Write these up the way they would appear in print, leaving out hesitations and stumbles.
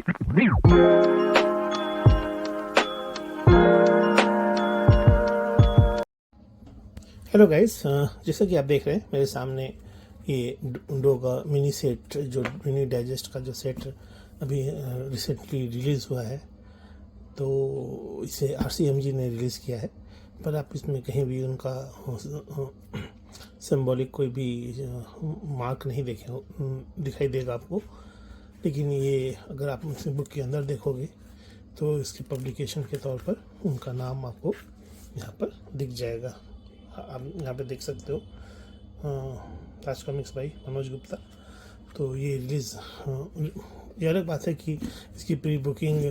Hello guys, जैसा कि आप देख रहे हैं मेरे सामने ये डोगा मिनी सेट, जो मिनी डाइजेस्ट का जो सेट अभी रिसेंटली रिलीज़ हुआ है। तो इसे RCMG ने रिलीज़ किया है, पर आप इसमें कहीं भी उनका सिंबॉलिक कोई भी मार्क नहीं दिखाई देगा आपको। लेकिन ये अगर आप इस बुक के अंदर देखोगे तो इसके पब्लिकेशन के तौर पर उनका नाम आपको यहाँ पर दिख जाएगा। आप यहाँ पे देख सकते हो, ताज कॉमिक्स बाई मनोज गुप्ता। तो ये रिलीज़, ये अलग बात है कि इसकी प्री बुकिंग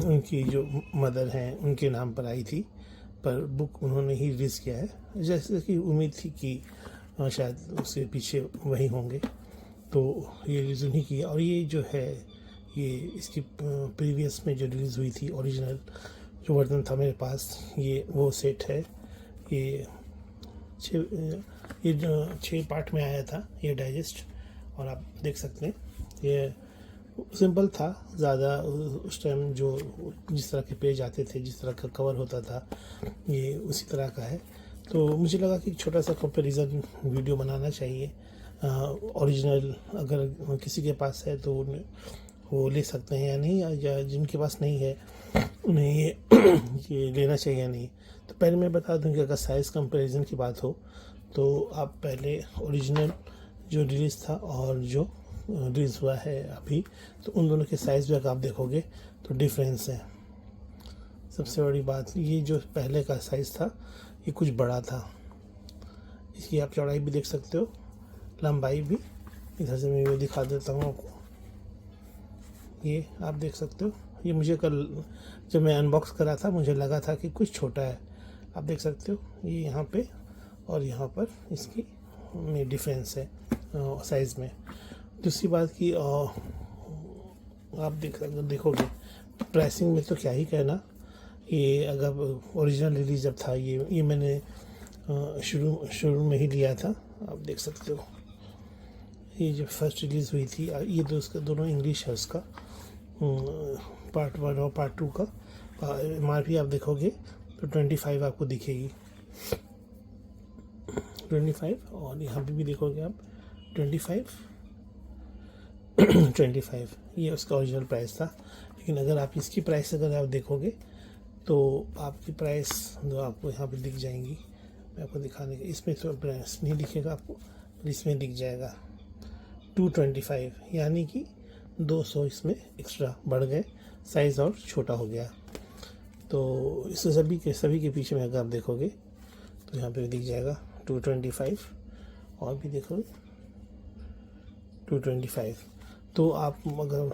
उनकी जो मदर हैं उनके नाम पर आई थी, पर बुक उन्होंने ही रिलीज़ किया है, जैसे कि उम्मीद थी कि शायद उसके पीछे वही होंगे। तो ये रिलीज़ उन्हीं की। और ये जो है, ये इसकी प्रीवियस में जो रिलीज़ हुई थी ओरिजिनल जो वर्जन था मेरे पास, ये वो सेट है। ये 6 पार्ट में आया था ये डाइजेस्ट। और आप देख सकते हैं ये सिंपल था ज़्यादा। उस टाइम जो जिस तरह के पेज आते थे, जिस तरह का कवर होता था, ये उसी तरह का है। तो मुझे लगा कि छोटा सा कंपैरिजन वीडियो बनाना चाहिए। ओरिजिनल अगर किसी के पास है तो वो ले सकते हैं या नहीं, या जिनके पास नहीं है उन्हें ये लेना चाहिए या नहीं। तो पहले मैं बता दूं कि अगर साइज़ कंपैरिजन की बात हो तो आप पहले ओरिजिनल जो रिलीज़ था और जो रिलीज़ हुआ है अभी, तो उन दोनों के साइज़ भी अगर आप देखोगे तो डिफरेंस है। सबसे बड़ी बात, ये जो पहले का साइज़ था ये कुछ बड़ा था। इसकी आप चौड़ाई भी देख सकते हो, लंबाई भी। इधर से मैं ये दिखा देता हूँ आपको, ये आप देख सकते हो। ये मुझे कल जब मैं अनबॉक्स करा था मुझे लगा था कि कुछ छोटा है। आप देख सकते हो ये यहाँ पे और यहाँ पर इसकी में डिफरेंस है साइज़ में। दूसरी बात की आप देखोगे प्राइसिंग में तो क्या ही कहना। ये अगर ओरिजिनल रिलीज जब था, ये मैंने शुरू में ही लिया था। आप देख सकते हो ये जब फर्स्ट रिलीज़ हुई थी, ये दोनों इंग्लिश है उसका, पार्ट 1 और पार्ट 2 का। MRP आप देखोगे तो 25 आपको दिखेगी, 25। और यहाँ पे भी देखोगे आप 25 ये उसका ओरिजिनल प्राइस था। लेकिन अगर आप इसकी प्राइस अगर आप देखोगे तो आपकी प्राइस जो आपको यहाँ पे दिख जाएंगी, मैं आपको दिखाने का, इसमें तो प्राइस नहीं दिखेगा आपको, पर इसमें दिख जाएगा 225, यानी कि 200 इसमें एक्स्ट्रा बढ़ गए, साइज़ और छोटा हो गया। तो इस सभी के पीछे में अगर आप देखोगे तो यहाँ पे दिख जाएगा 225, और भी देखोगे 225। तो आप अगर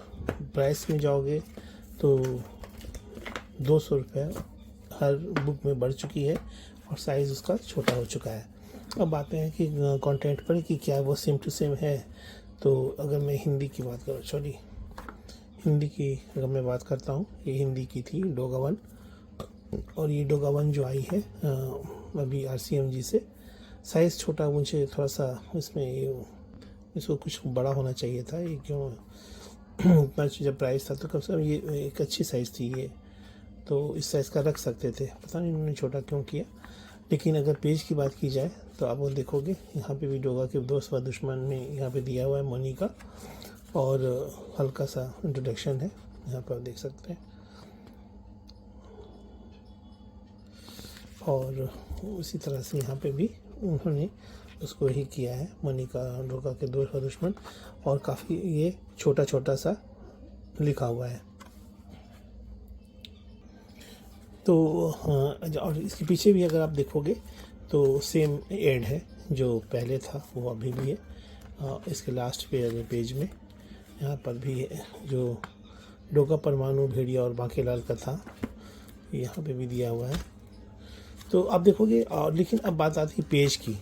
प्राइस में जाओगे तो 200 रुपये हर बुक में बढ़ चुकी है और साइज़ उसका छोटा हो चुका है। अब आते हैं कि कंटेंट पर कि क्या वो सेम टू सेम है। तो अगर मैं हिंदी की बात करूँ, हिंदी की अगर मैं बात करता हूँ, ये हिंदी की थी डोगा 1। और ये डोगा 1 जो आई है अभी RCMG से, साइज़ छोटा, मुझे थोड़ा सा इसको कुछ बड़ा होना चाहिए था। ये क्यों इतना जब प्राइस था तो कम से कम ये एक अच्छी साइज़ थी ये, तो इस साइज़ का रख सकते थे, पता नहीं उन्होंने छोटा क्यों किया। लेकिन अगर पेज की बात की जाए तो आप वो देखोगे यहाँ पे भी डोगा के दोस्त व दुश्मन में यहाँ पे दिया हुआ है मोनी का, और हल्का सा इंट्रोडक्शन है यहाँ पर देख सकते हैं। और उसी तरह से यहाँ पे भी उन्होंने उसको ही किया है, मनी का डोगा के दोस्त व दुश्मन, और काफ़ी ये छोटा छोटा सा लिखा हुआ है। तो और इसके पीछे भी अगर आप देखोगे तो सेम एड है जो पहले था वो अभी भी है। इसके लास्ट पेज में यहाँ पर भी है, जो डोगा परमाणु भेड़िया और बांकेलाल का था, यहाँ पे भी दिया हुआ है। तो आप देखोगे, और लेकिन अब बात आती है पेज की।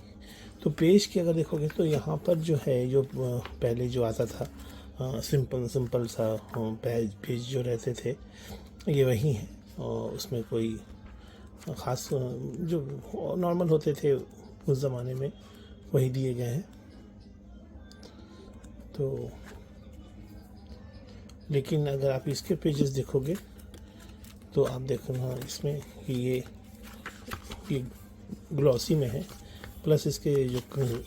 तो पेज की अगर देखोगे तो यहाँ पर जो है, जो पहले जो आता था सिंपल सा पेज जो रहते थे, ये वही है। और उसमें कोई ख़ास जो नॉर्मल होते थे उस ज़माने में वही दिए गए हैं। तो लेकिन अगर आप इसके पेजेस देखोगे तो आप देखना इसमें कि ये ग्लॉसी में है, प्लस इसके जो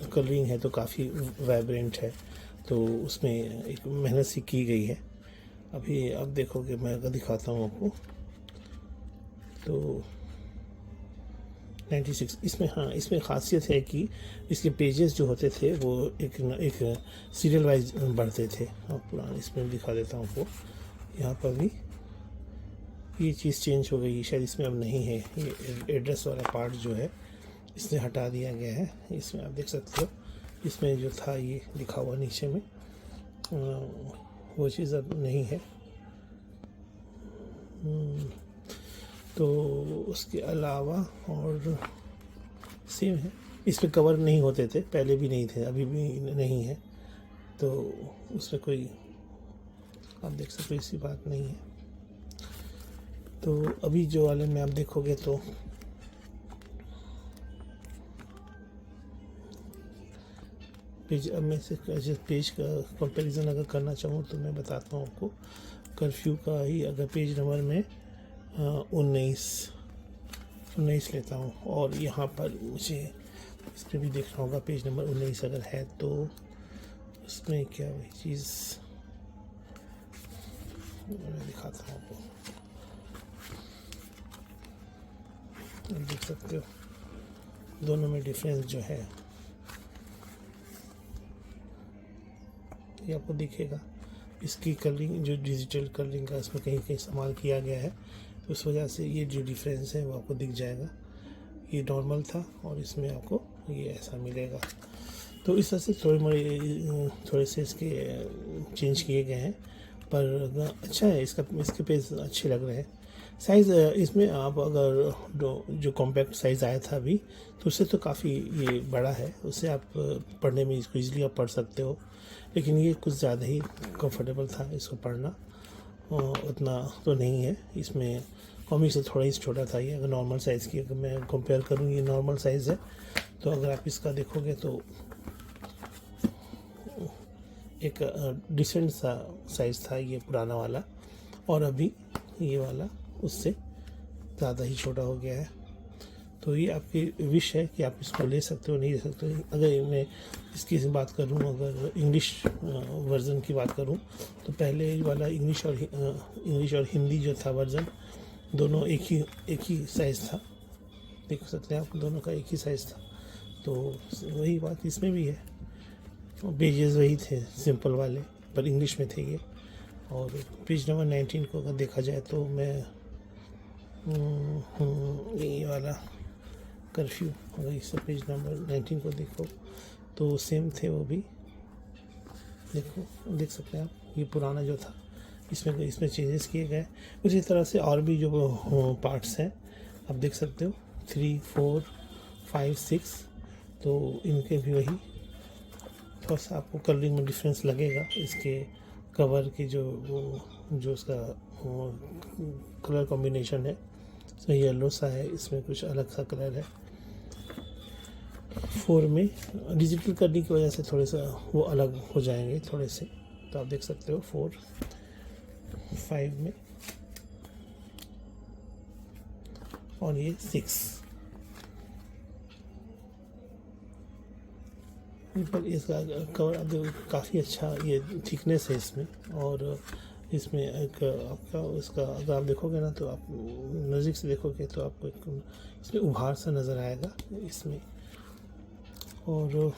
कलरिंग है तो काफ़ी वाइब्रेंट है, तो उसमें एक मेहनत सी की गई है। अभी आप देखोगे, मैं अगर दिखाता हूँ आपको तो 96 इसमें, हाँ इसमें ख़ासियत है कि इसके पेजेस जो होते थे वो एक सीरियल वाइज बढ़ते थे। आप पुराना इसमें दिखा देता हूँ आपको, यहाँ पर भी ये चीज़ चेंज हो गई, शायद इसमें अब नहीं है। ये एड्रेस वाला पार्ट जो है इसमें हटा दिया गया है। इसमें आप देख सकते हो, इसमें जो था ये लिखा हुआ नीचे में, वो चीज़ अब नहीं है। तो उसके अलावा और सेम है, इसमें कवर नहीं होते थे, पहले भी नहीं थे, अभी भी नहीं है, तो उसमें कोई आप देख सकते हो ऐसी बात नहीं है। तो अभी जो वाले में आप देखोगे तो पेज, अब मैं से पेज का कंपैरिजन अगर करना चाहूँ तो मैं बताता हूँ आपको। कर्फ्यू का ही अगर पेज नंबर में 19 लेता हूँ, और यहाँ पर मुझे इस पर भी देखना होगा पेज नंबर 19 अगर है तो उसमें क्या वही चीज़ मैं दिखाता हूँ आपको। देख सकते हो दोनों में डिफरेंस जो है ये आपको दिखेगा। इसकी कलरिंग जो डिजिटल कलरिंग का इसमें कहीं कहीं इस्तेमाल किया गया है, तो इस वजह से ये जो डिफरेंस है वो आपको दिख जाएगा। ये नॉर्मल था और इसमें आपको ये ऐसा मिलेगा। तो इस तरह से थोड़े से इसके चेंज किए गए हैं, पर अच्छा है, इसके पेज अच्छे लग रहे हैं। साइज़ इसमें आप अगर जो कॉम्पैक्ट साइज़ आया था अभी, तो उससे तो काफ़ी ये बड़ा है, उससे आप पढ़ने में इसको ईज़िली आप पढ़ सकते हो, लेकिन ये कुछ ज़्यादा ही कंफर्टेबल था इसको पढ़ना, उतना तो नहीं है। इसमें कॉमिक से थोड़ा ही छोटा था ये, अगर नॉर्मल साइज़ की अगर मैं कंपेयर करूँ, ये नॉर्मल साइज़ है, तो अगर आप इसका देखोगे तो एक डिसेंट सा साइज़ था ये पुराना वाला, और अभी ये वाला उससे ज़्यादा ही छोटा हो गया है। तो ये आपकी विश है कि आप इसको ले सकते हो, नहीं ले सकते हो। अगर मैं इसकी बात करूँ, अगर इंग्लिश वर्ज़न की बात करूँ, तो पहले वाला इंग्लिश और हिंदी जो था वर्ज़न, दोनों एक ही साइज़ था, देख सकते हैं आप, दोनों का एक ही साइज़ था। तो वही बात इसमें भी है, पेजेस वही थे सिंपल वाले, पर इंग्लिश में थे ये। और पेज नंबर 19 को अगर देखा जाए तो मैं ये वाला कर्फ्यू, अगर इस पेज नंबर 19 को देखो तो सेम थे वो भी, देख सकते हैं आप। ये पुराना जो था, इसमें चेंजेस किए गए। उसी तरह से और भी जो पार्ट्स हैं आप देख सकते हो, 3, 4, 5, 6, तो इनके भी वही थोड़ा सा आपको कलरिंग में डिफरेंस लगेगा। इसके कवर की जो उसका कलर कॉम्बिनेशन है, तो येलो सा है, इसमें कुछ अलग सा कलर है। 4 में डिजिटल करने की वजह से थोड़े सा वो अलग हो जाएंगे थोड़े से, तो आप देख सकते हो 4, 5 में, और ये 6 पर इसका कवर काफ़ी अच्छा, ये थिकनेस है इसमें, और इसमें एक आपका उसका अगर आप देखोगे ना, तो आप नज़दीक से देखोगे तो आपको इसमें उभार सा नज़र आएगा इसमें। और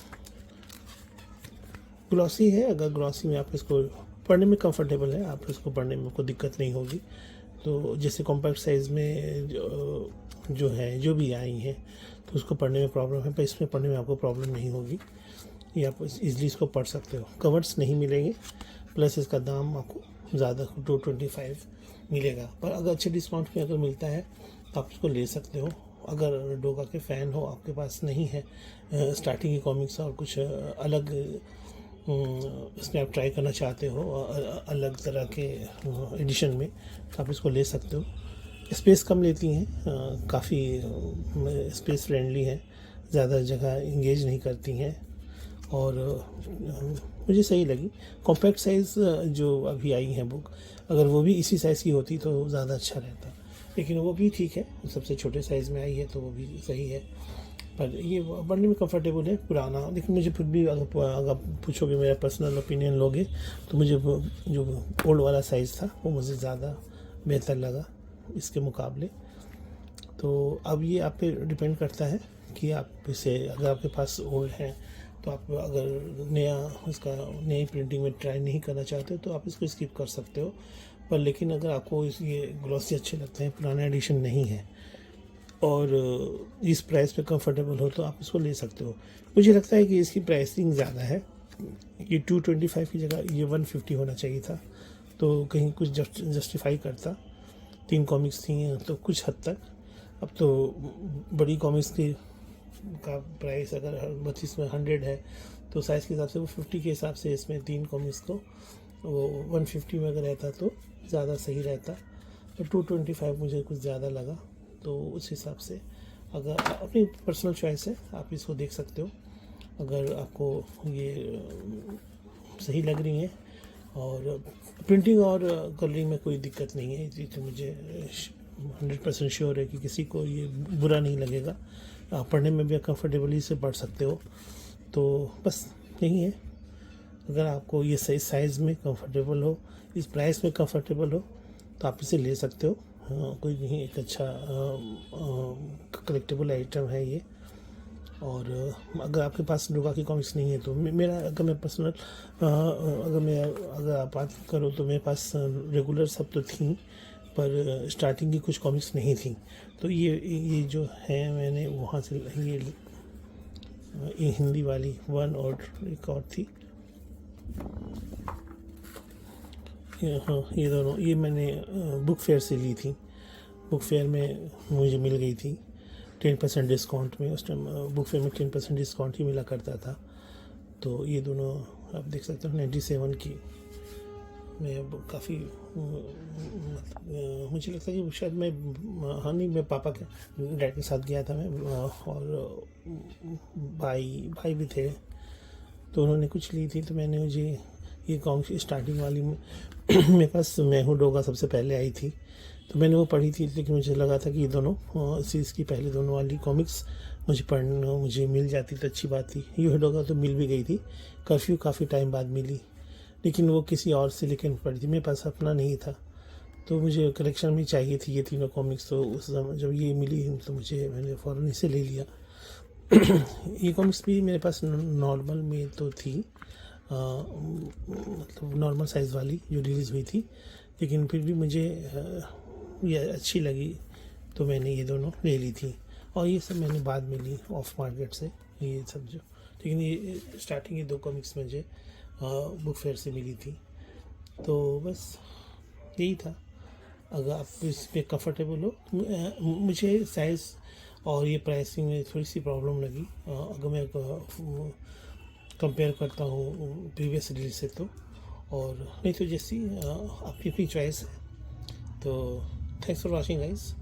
ग्लॉसी है, अगर ग्लॉसी में आप इसको पढ़ने में कंफर्टेबल है, आप इसको पढ़ने में कोई दिक्कत नहीं होगी। तो जैसे कॉम्पैक्ट साइज़ में जो है, जो भी आई हैं, तो उसको पढ़ने में प्रॉब्लम है, पर इसमें पढ़ने में आपको प्रॉब्लम नहीं होगी, ये आप इजीली इसको पढ़ सकते हो। कवर्स नहीं मिलेंगे, प्लस इसका दाम आपको ज़्यादा 225 मिलेगा, पर अगर अच्छे डिस्काउंट में अगर मिलता है तो आप इसको ले सकते हो। अगर डोगा के फ़ैन हो, आपके पास नहीं है स्टार्टिंग की कॉमिक्स और कुछ अलग इसमें आप ट्राई करना चाहते हो अलग तरह के एडिशन में, तो आप इसको ले सकते हो। स्पेस कम लेती हैं, काफ़ी स्पेस फ्रेंडली है, ज़्यादा जगह इंगेज नहीं करती हैं, और मुझे सही लगी। कॉम्पैक्ट साइज़ जो अभी आई है बुक, अगर वो भी इसी साइज़ की होती तो ज़्यादा अच्छा रहता, लेकिन वो भी ठीक है, सबसे छोटे साइज़ में आई है तो वो भी सही है। पर ये पढ़ने में कंफर्टेबल है। पुराना, लेकिन मुझे फिर भी अगर पूछोगे, मेरा पर्सनल ओपिनियन लोगे, तो मुझे वो जो ओल्ड वाला साइज़ था वो मुझे ज़्यादा बेहतर लगा इसके मुकाबले। तो अब ये आप पे डिपेंड करता है कि आप इसे, अगर आपके पास ओल्ड है तो आप अगर नया उसका नई प्रिंटिंग में ट्राई नहीं करना चाहते हो तो आप इसको स्किप कर सकते हो। पर लेकिन अगर आपको ये ग्लॉसी अच्छे लगते हैं, पुराना एडिशन नहीं है और इस प्राइस पे कंफर्टेबल हो तो आप इसको ले सकते हो। मुझे लगता है कि इसकी प्राइसिंग ज़्यादा है। ये 225 की जगह ये 150 होना चाहिए था, तो कहीं कुछ जस्टिफाई करता। 3 कॉमिक्स थी तो कुछ हद तक। अब तो बड़ी कॉमिक्स की का प्राइस अगर 32 में 100 है तो साइज़ के हिसाब से वो 50 के हिसाब से इसमें 3 कॉमिक्स को वो 150 में अगर रहता तो ज़्यादा सही रहता। तो 225 मुझे कुछ ज़्यादा लगा, तो उस हिसाब से अगर अपनी पर्सनल चॉइस है, आप इसको देख सकते हो। अगर आपको ये सही लग रही है और प्रिंटिंग और कलरिंग में कोई दिक्कत नहीं है, ये तो मुझे 100% श्योर है कि किसी को ये बुरा नहीं लगेगा। आप पढ़ने में भी कंफर्टेबली से पढ़ सकते हो। तो बस यही है, अगर आपको ये सही साइज़ में कंफर्टेबल हो, इस प्राइस में कंफर्टेबल हो, तो आप इसे ले सकते हो। कोई नहीं, एक अच्छा कलेक्टेबल आइटम है ये। और अगर आपके पास डोगा की कॉमिक्स नहीं है तो मेरा, अगर मैं पर्सनल अगर आप बात करो तो मेरे पास रेगुलर सब तो थी, पर स्टार्टिंग की कुछ कॉमिक्स नहीं थी। तो ये जो है मैंने वहाँ से ये हिंदी वाली वन और एक और थी, हाँ ये दोनों, ये मैंने बुक फेयर से ली थी। बुक फेयर में मुझे मिल गई थी 10% डिस्काउंट में। उस टाइम बुक फेयर में 10% डिस्काउंट ही मिला करता था। तो ये दोनों आप देख सकते हो 97 की। मैं काफ़ी मुझे लगता है कि शायद मैं, हाँ नहीं, मैं पापा के डैड के साथ गया था मैं, और भाई भी थे, तो उन्होंने कुछ ली थी। तो मैंने मुझे ये कॉमिक्स स्टार्टिंग वाली मेरे पास मैं हूँ डोगा सबसे पहले आई थी, तो मैंने वो पढ़ी थी। लेकिन मुझे लगा था कि ये दोनों सीरीज़ की पहले दोनों वाली कॉमिक्स मुझे मिल जाती तो अच्छी बात थी। यू डोगा तो मिल भी गई थी, कर्फ्यू काफ़ी टाइम बाद मिली, लेकिन वो किसी और से लेकिन पड़ी थी, मेरे पास अपना नहीं था। तो मुझे कलेक्शन में चाहिए थी ये तीनों कॉमिक्स। तो उस समय जब ये मिली तो मैंने फ़ौरन इसे ले लिया। ये कॉमिक्स भी मेरे पास नॉर्मल में तो थी, मतलब नॉर्मल साइज़ वाली जो रिलीज़ हुई थी, लेकिन फिर भी मुझे ये अच्छी लगी तो मैंने ये दोनों ले ली थी। और ये सब मैंने बाद में ली ऑफ मार्केट से, ये सब जो, लेकिन ये स्टार्टिंग ये 2 कॉमिक्स मुझे बुक फेयर से मिली थी। तो बस यही था। अगर आप इस पर कंफर्टेबल हो, मुझे साइज़ और ये प्राइसिंग में थोड़ी सी प्रॉब्लम लगी अगर मैं कंपेयर करता हूँ प्रीवियस रिलीज से तो। और नहीं तो जैसी आपकी अपनी चॉइस है। तो थैंक्स फॉर वॉचिंग गाइस।